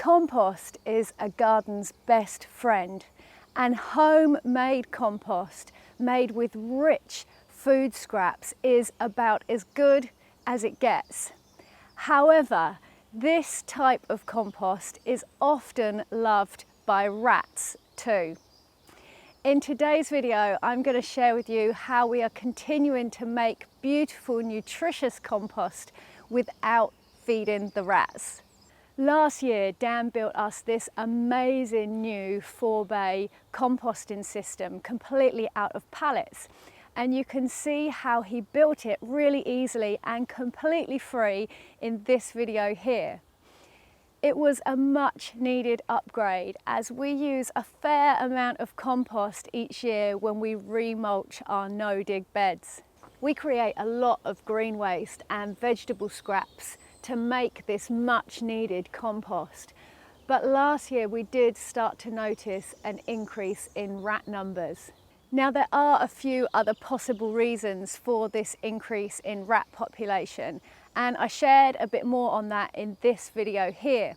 Compost is a garden's best friend, and homemade compost made with rich food scraps is about as good as it gets. However, this type of compost is often loved by rats too. In today's video, I'm going to share with you how we are continuing to make beautiful, nutritious compost without feeding the rats. Last year, Dan built us this amazing new 4-bay composting system completely out of pallets. And you can see how he built it really easily and completely free in this video here. It was a much needed upgrade as we use a fair amount of compost each year when we remulch our no-dig beds. We create a lot of green waste and vegetable scraps to make this much needed compost. But last year we did start to notice an increase in rat numbers. Now there are a few other possible reasons for this increase in rat population, and I shared a bit more on that in this video here.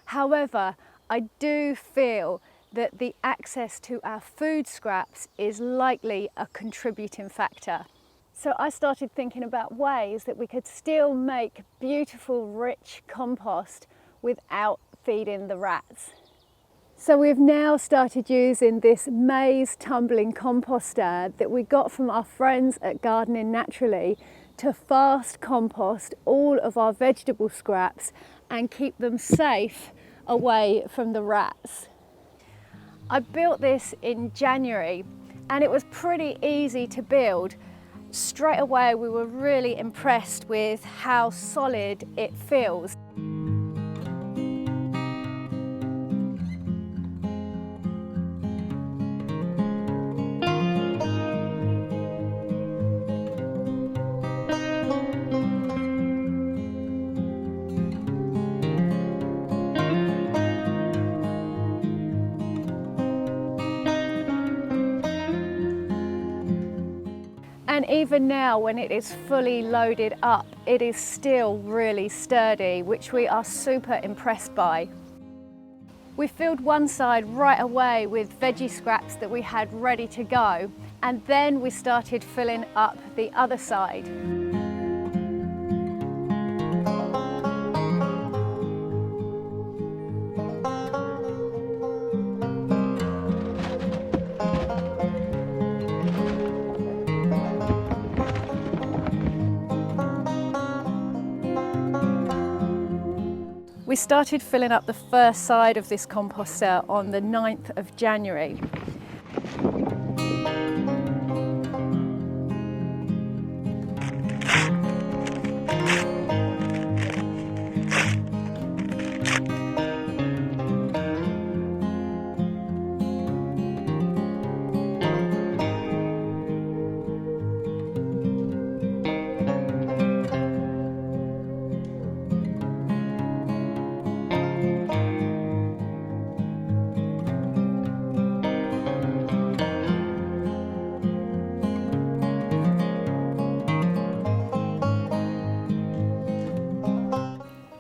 However, I do feel that the access to our food scraps is likely a contributing factor. So I started thinking about ways that we could still make beautiful, rich compost without feeding the rats. So we've now started using this maize tumbling composter that we got from our friends at Gardening Naturally to fast compost all of our vegetable scraps and keep them safe away from the rats. I built this in January and it was pretty easy to build. Straight away we were really impressed with how solid it feels. And even now, when it is fully loaded up, it is still really sturdy, which we are super impressed by. We filled one side right away with veggie scraps that we had ready to go, and then we started filling up the other side. We started filling up the first side of this composter on the 9th of January.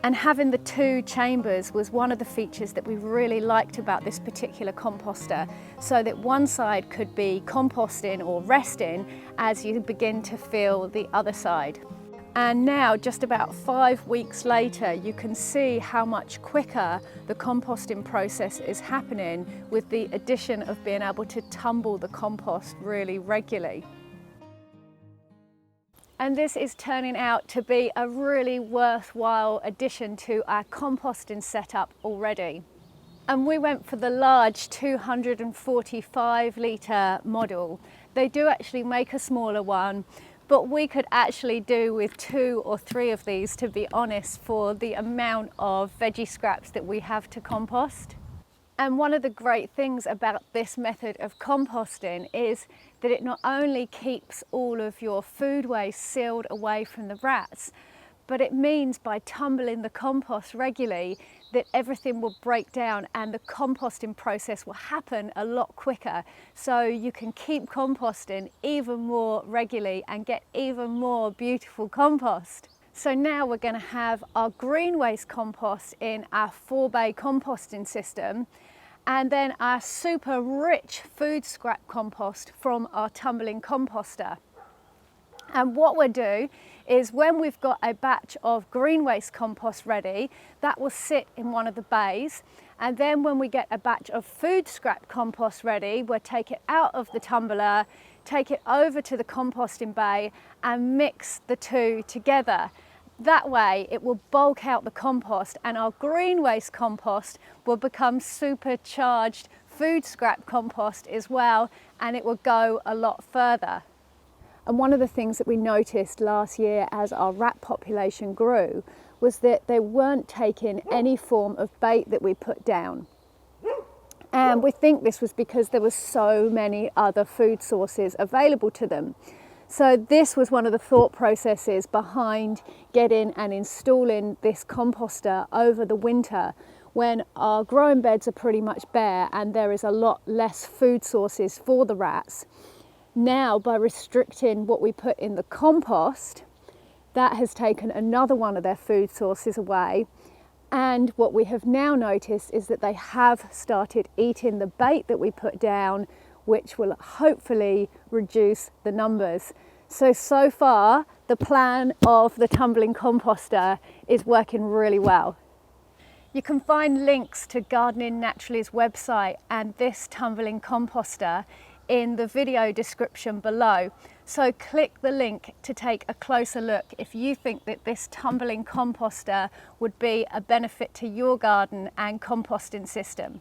And having the two chambers was one of the features that we really liked about this particular composter, so that one side could be composting or resting as you begin to fill the other side. And now, just about 5 weeks later, you can see how much quicker the composting process is happening with the addition of being able to tumble the compost really regularly. And this is turning out to be a really worthwhile addition to our composting setup already. And we went for the large 245 litre model. They do actually make a smaller one, but we could actually do with 2 or 3 of these, to be honest, for the amount of veggie scraps that we have to compost. And one of the great things about this method of composting is that it not only keeps all of your food waste sealed away from the rats, but it means by tumbling the compost regularly that everything will break down and the composting process will happen a lot quicker. So you can keep composting even more regularly and get even more beautiful compost. So now we're going to have our green waste compost in our 4-bay composting system, and then our super rich food scrap compost from our Tumbling composter. And what we'll do is, when we've got a batch of green waste compost ready, that will sit in one of the bays. And then when we get a batch of food scrap compost ready, we'll take it out of the tumbler, take it over to the composting bay and mix the two together. That way it will bulk out the compost, and our green waste compost will become supercharged food scrap compost as well, and it will go a lot further. And one of the things that we noticed last year as our rat population grew was that they weren't taking any form of bait that we put down. And we think this was because there were so many other food sources available to them. So this was one of the thought processes behind getting and installing this composter over the winter, when our growing beds are pretty much bare and there is a lot less food sources for the rats. Now, by restricting what we put in the compost, that has taken another one of their food sources away. And what we have now noticed is that they have started eating the bait that we put down, which will hopefully reduce the numbers. So far, the plan of the Tumbling composter is working really well. You can find links to Gardening Naturally's website and this Tumbling composter in the video description below. So click the link to take a closer look if you think that this Tumbling composter would be a benefit to your garden and composting system.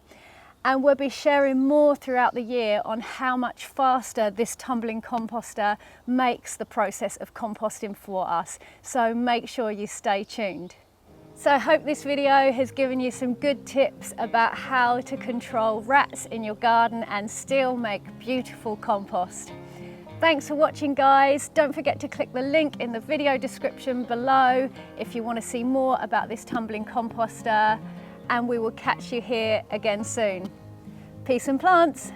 And we'll be sharing more throughout the year on how much faster this Tumbling composter makes the process of composting for us. So make sure you stay tuned. So I hope this video has given you some good tips about how to control rats in your garden and still make beautiful compost. Thanks for watching, guys. Don't forget to click the link in the video description below if you want to see more about this Tumbling composter, and we will catch you here again soon. Peace and plants.